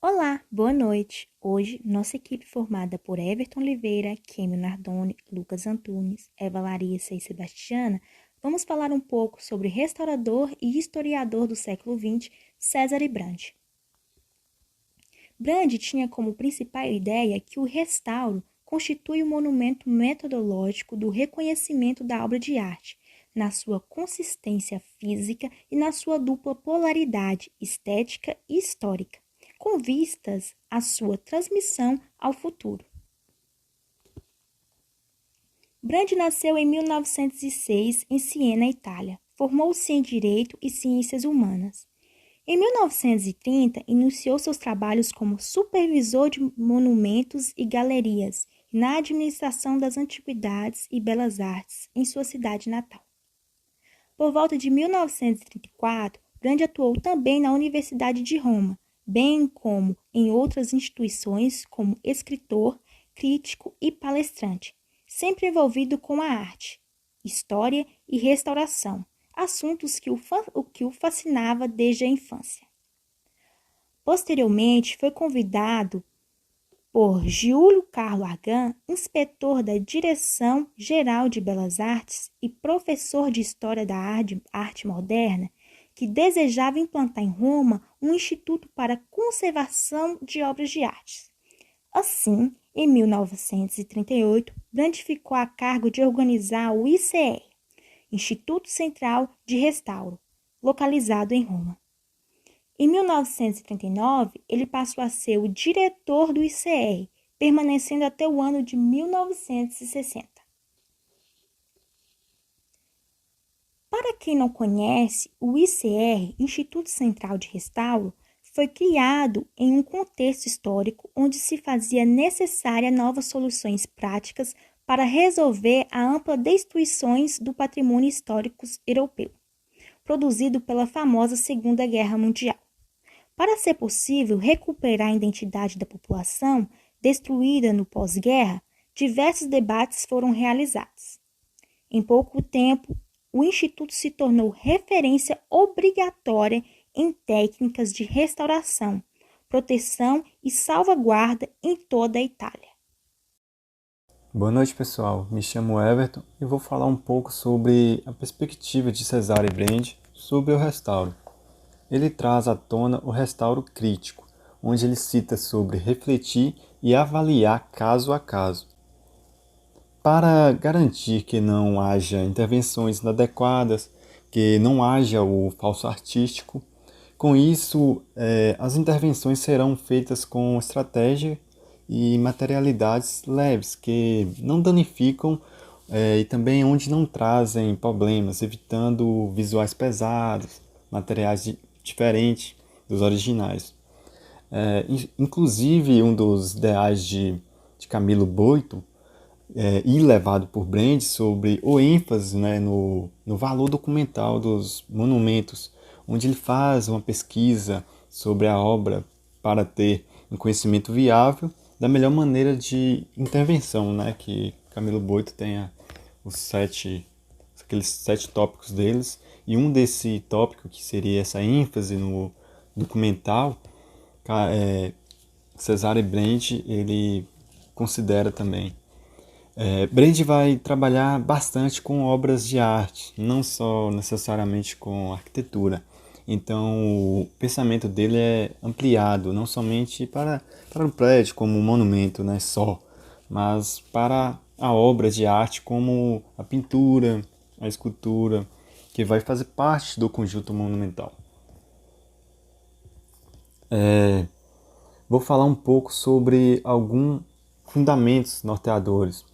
Olá, boa noite. Hoje, nossa equipe formada por Everton Oliveira, Kêmio Nardoni, Lucas Antunes, Eva Larissa e Sebastiana, vamos falar um pouco sobre o restaurador e historiador do século XX, Cesare Brandi. Brandi tinha como principal ideia que o restauro constitui o monumento metodológico do reconhecimento da obra de arte, na sua consistência física e na sua dupla polaridade estética e histórica, com vistas à sua transmissão ao futuro. Brandi nasceu em 1906 em Siena, Itália. Formou-se em Direito e Ciências Humanas. Em 1930, iniciou seus trabalhos como supervisor de monumentos e galerias na administração das antiguidades e belas artes em sua cidade natal. Por volta de 1934, Brandi atuou também na Universidade de Roma, bem como em outras instituições como escritor, crítico e palestrante, sempre envolvido com a arte, história e restauração, assuntos que o fascinava desde a infância. Posteriormente, foi convidado por Giulio Carlo Argan, inspetor da Direção-Geral de Belas Artes e professor de História da Arte Moderna, que desejava implantar em Roma um instituto para conservação de obras de arte. Assim, em 1938, Brandi ficou a cargo de organizar o ICR, Instituto Central de Restauro, localizado em Roma. Em 1939, ele passou a ser o diretor do ICR, permanecendo até o ano de 1960. Para quem não conhece, o ICR, Instituto Central de Restauro, foi criado em um contexto histórico onde se fazia necessária novas soluções práticas para resolver a ampla destruição do patrimônio histórico europeu, produzido pela famosa Segunda Guerra Mundial. Para ser possível recuperar a identidade da população destruída no pós-guerra, diversos debates foram realizados. Em pouco tempo, o Instituto se tornou referência obrigatória em técnicas de restauração, proteção e salvaguarda em toda a Itália. Boa noite, pessoal. Me chamo Everton e vou falar um pouco sobre a perspectiva de Cesare Brandi sobre o restauro. Ele traz à tona o restauro crítico, onde ele cita sobre refletir e avaliar caso a caso, para garantir que não haja intervenções inadequadas, que não haja o falso artístico. Com isso, as intervenções serão feitas com estratégia e materialidades leves, que não danificam e também onde não trazem problemas, evitando visuais pesados, materiais diferentes dos originais. Inclusive, um dos ideais de Camilo Boito e levado por Brandi sobre o ênfase, né, no valor documental dos monumentos, onde ele faz uma pesquisa sobre a obra para ter um conhecimento viável da melhor maneira de intervenção, né, que Camilo Boito tenha aqueles 7 tópicos deles, e um desse tópico, que seria essa ênfase no documental, Cesare Brandi, ele considera também. Brandi vai trabalhar bastante com obras de arte, não só necessariamente com arquitetura. Então, o pensamento dele é ampliado, não somente para o prédio como um monumento, né, só, mas para a obra de arte como a pintura, a escultura, que vai fazer parte do conjunto monumental. Vou falar um pouco sobre alguns fundamentos norteadores.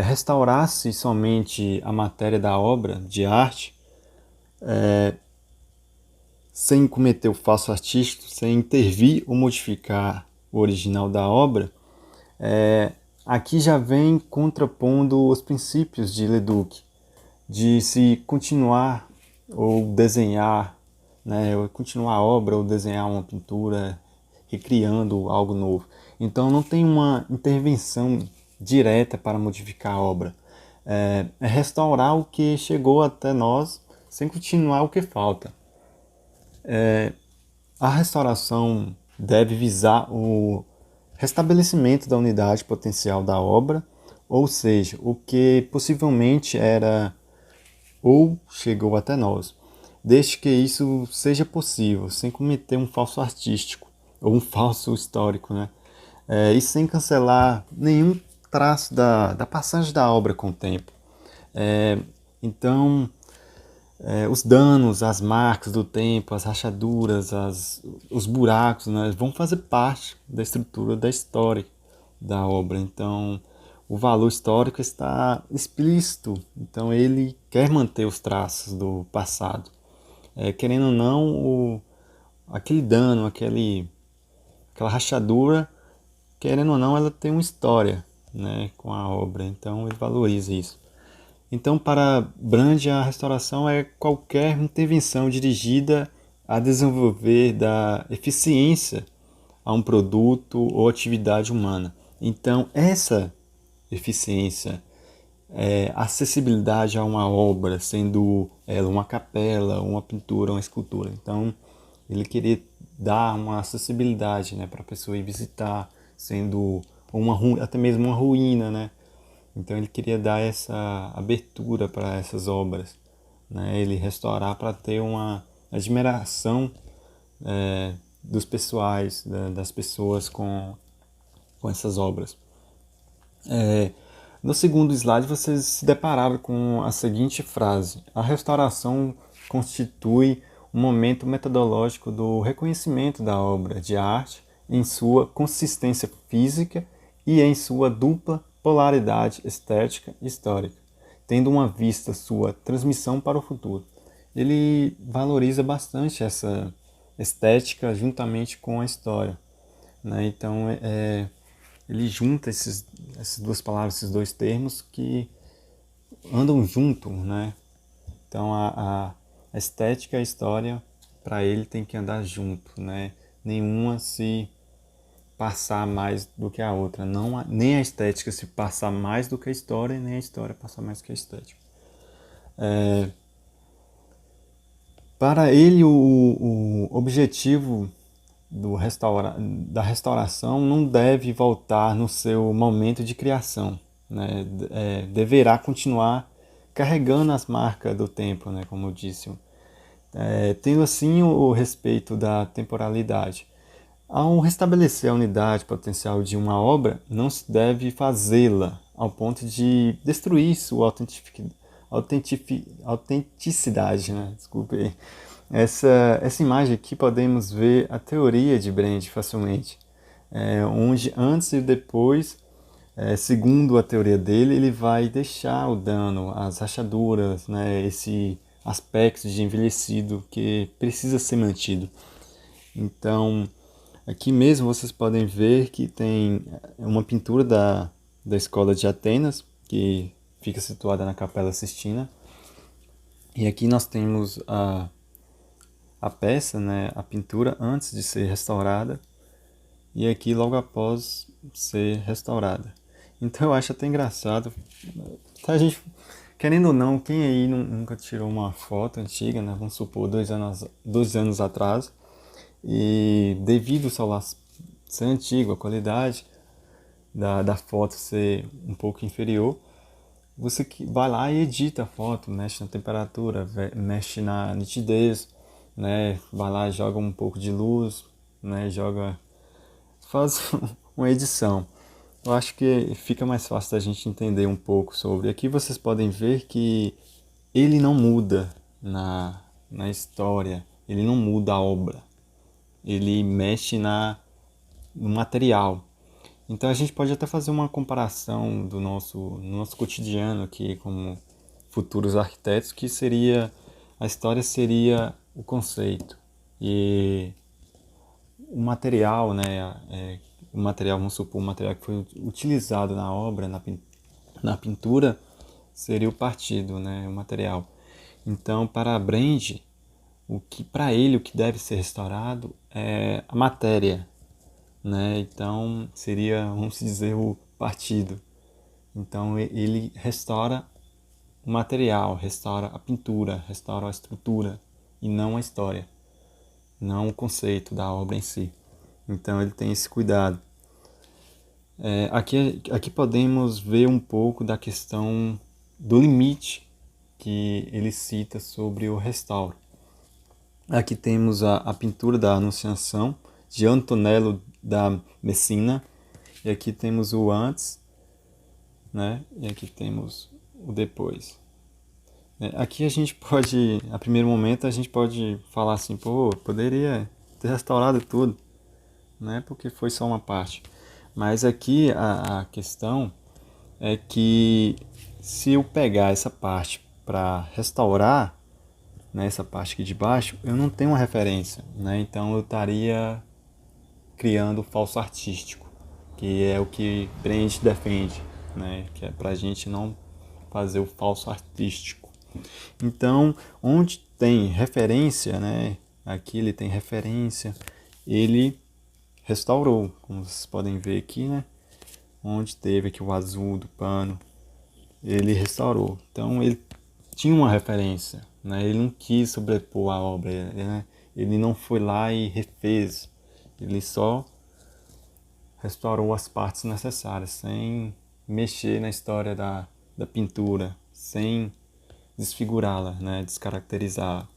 Restaurar-se somente a matéria da obra de arte, sem cometer o falso artístico, sem intervir ou modificar o original da obra, aqui já vem contrapondo os princípios de Leduc, de se continuar ou desenhar, né, ou continuar a obra ou desenhar uma pintura, recriando algo novo. Então não tem uma intervenção direta para modificar a obra. É restaurar o que chegou até nós sem continuar o que falta. A restauração deve visar o restabelecimento da unidade potencial da obra, ou seja, o que possivelmente era ou chegou até nós, desde que isso seja possível, sem cometer um falso artístico ou um falso histórico, né? E sem cancelar nenhum traço da passagem da obra com o tempo. Então, os danos, as marcas do tempo, as rachaduras, os buracos, né, vão fazer parte da estrutura da história da obra. Então, o valor histórico está explícito. Então, ele quer manter os traços do passado. Querendo ou não, aquele dano, aquela rachadura, querendo ou não, ela tem uma história, né, com a obra. Então, ele valoriza isso. Então, para Brand, a restauração é qualquer intervenção dirigida a desenvolver da eficiência a um produto ou atividade humana. Então, essa eficiência, acessibilidade a uma obra, sendo ela uma capela, uma pintura, uma escultura. Então, ele queria dar uma acessibilidade, né, para a pessoa ir visitar, sendo até mesmo uma ruína, né? Então ele queria dar essa abertura para essas obras, né? Ele restaurar para ter uma admiração dos pessoais, das pessoas com essas obras. No segundo slide vocês se depararam com a seguinte frase: a restauração constitui um momento metodológico do reconhecimento da obra de arte em sua consistência física e em sua dupla polaridade estética e histórica, tendo uma vista sua transmissão para o futuro. Ele valoriza bastante essa estética juntamente com a história, né? Então, ele junta essas duas palavras, esses dois termos que andam junto, né? Então, a estética e a história, para ele, tem que andar junto, né? Nenhuma se passar mais do que a outra. Não, nem a estética se passar mais do que a história, nem a história passar mais do que a estética. Para ele, o objetivo da restauração não deve voltar no seu momento de criação, né? Deverá continuar carregando as marcas do tempo, né? Como eu disse, tendo assim o respeito da temporalidade. Ao restabelecer a unidade potencial de uma obra, não se deve fazê-la ao ponto de destruir sua autenticidade, né? Desculpe aí. Essa imagem aqui podemos ver a teoria de Brand facilmente, onde antes e depois, segundo a teoria dele, ele vai deixar o dano, as rachaduras, né? Esse aspecto de envelhecido que precisa ser mantido. Então, aqui mesmo vocês podem ver que tem uma pintura da escola de Atenas, que fica situada na Capela Sistina. E aqui nós temos a peça, né, a pintura antes de ser restaurada, e aqui logo após ser restaurada. Então eu acho até engraçado. A gente, querendo ou não, quem aí nunca tirou uma foto antiga, né, vamos supor 2 anos atrás, e devido ao celular ser antigo, a qualidade da foto ser um pouco inferior, você vai lá e edita a foto, mexe na temperatura, mexe na nitidez, né? Vai lá, joga um pouco de luz, né? Faz uma edição. Eu acho que fica mais fácil da gente entender um pouco sobre. Aqui vocês podem ver que ele não muda na história, ele não muda a obra, ele mexe no material. Então a gente pode até fazer uma comparação no nosso cotidiano aqui como futuros arquitetos, que seria a história seria o conceito e o material, né? O material, vamos supor, o material que foi utilizado na obra, na pintura, seria o partido, né? O material. Então, para Brand, para ele o que deve ser restaurado é a matéria, né? Então seria, vamos dizer, o partido. Então ele restaura o material, restaura a pintura, restaura a estrutura e não a história, não o conceito da obra em si. Então ele tem esse cuidado. Aqui podemos ver um pouco da questão do limite que ele cita sobre o restauro. Aqui temos a pintura da Anunciação, de Antonello da Messina, e aqui temos o antes, né? E aqui temos o depois. Aqui a gente pode, a primeiro momento, a gente pode falar assim, pô, poderia ter restaurado tudo, né? Porque foi só uma parte. Mas aqui a questão é que se eu pegar essa parte para restaurar, né, essa parte aqui de baixo, eu não tenho uma referência, né? Então eu estaria criando falso artístico, que é o que Brandt defende, né? Que é para a gente não fazer o falso artístico. Então, onde tem referência, né? Aqui ele tem referência, ele restaurou, como vocês podem ver aqui, né? Onde teve aqui o azul do pano, ele restaurou. Então ele tinha uma referência, né? Ele não quis sobrepor a obra, né? Ele não foi lá e refez, ele só restaurou as partes necessárias, sem mexer na história da pintura, sem desfigurá-la, né? Descaracterizar.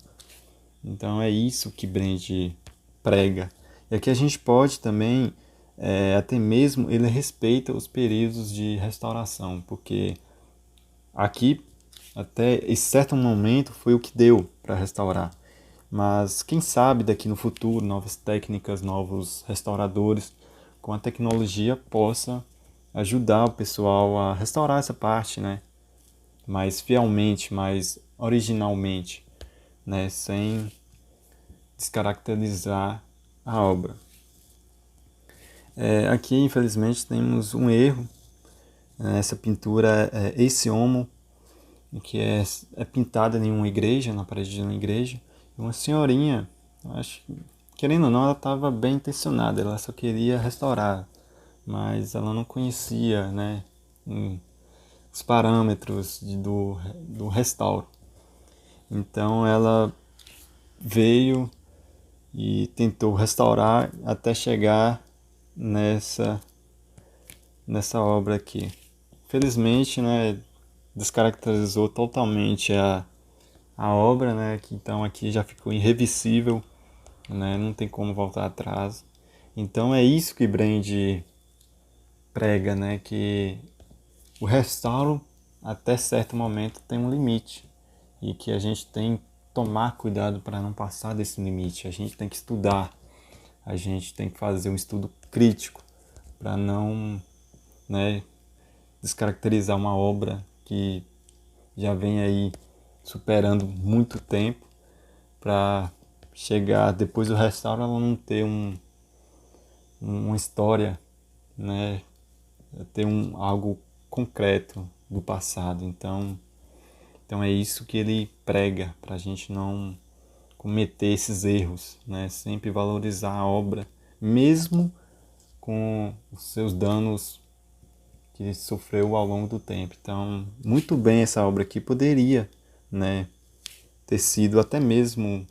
Então é isso que Brandt prega. E aqui a gente pode também, até mesmo, ele respeita os períodos de restauração, porque aqui, até esse certo momento, foi o que deu para restaurar. Mas quem sabe daqui no futuro, novas técnicas, novos restauradores, com a tecnologia, possa ajudar o pessoal a restaurar essa parte, né? Mais fielmente, mais originalmente, né? Sem descaracterizar a obra. Aqui, infelizmente, temos um erro. Essa pintura é esse homo, que é pintada em uma igreja, na parede de uma igreja. E uma senhorinha, acho que, querendo ou não, ela estava bem intencionada, ela só queria restaurar, mas ela não conhecia, né, os parâmetros do restauro. Então ela veio e tentou restaurar até chegar nessa obra aqui. Felizmente, né, descaracterizou totalmente a obra, né, que então aqui já ficou irreversível, né, não tem como voltar atrás. Então é isso que Brandt prega, né, que o restauro até certo momento tem um limite e que a gente tem que tomar cuidado para não passar desse limite. A gente tem que estudar, a gente tem que fazer um estudo crítico para não, né, descaracterizar uma obra que já vem aí superando muito tempo, para chegar depois do restauro ela não ter uma história, né, ter algo concreto do passado. Então é isso que ele prega, para a gente não cometer esses erros, né? Sempre valorizar a obra, mesmo com os seus danos que sofreu ao longo do tempo. Então, muito bem, essa obra aqui poderia, né, ter sido até mesmo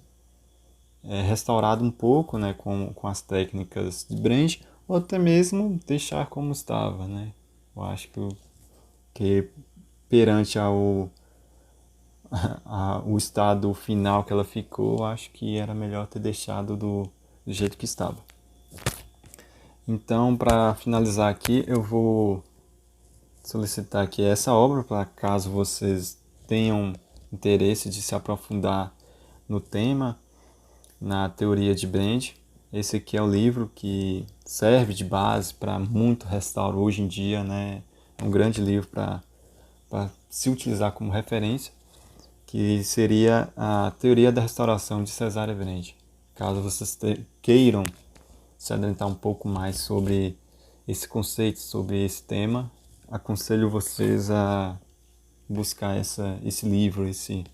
restaurado um pouco, né, com as técnicas de Brandt, ou até mesmo deixar como estava, né? Eu acho que perante o estado final que ela ficou, acho que era melhor ter deixado do jeito que estava. Então, para finalizar aqui, eu vou solicitar aqui essa obra, para caso vocês tenham interesse de se aprofundar no tema, na teoria de Brandt. Esse aqui é o livro que serve de base para muito restauro hoje em dia, né? É um grande livro para se utilizar como referência, que seria a Teoria da Restauração de Cesare Brandt. Caso vocês queiram se adentrar um pouco mais sobre esse conceito, sobre esse tema, aconselho vocês a buscar esse livro, esse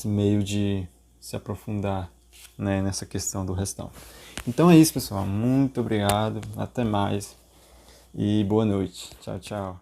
meio de se aprofundar, né, nessa questão do restauro. Então é isso, pessoal. Muito obrigado. Até mais. E boa noite. Tchau, tchau.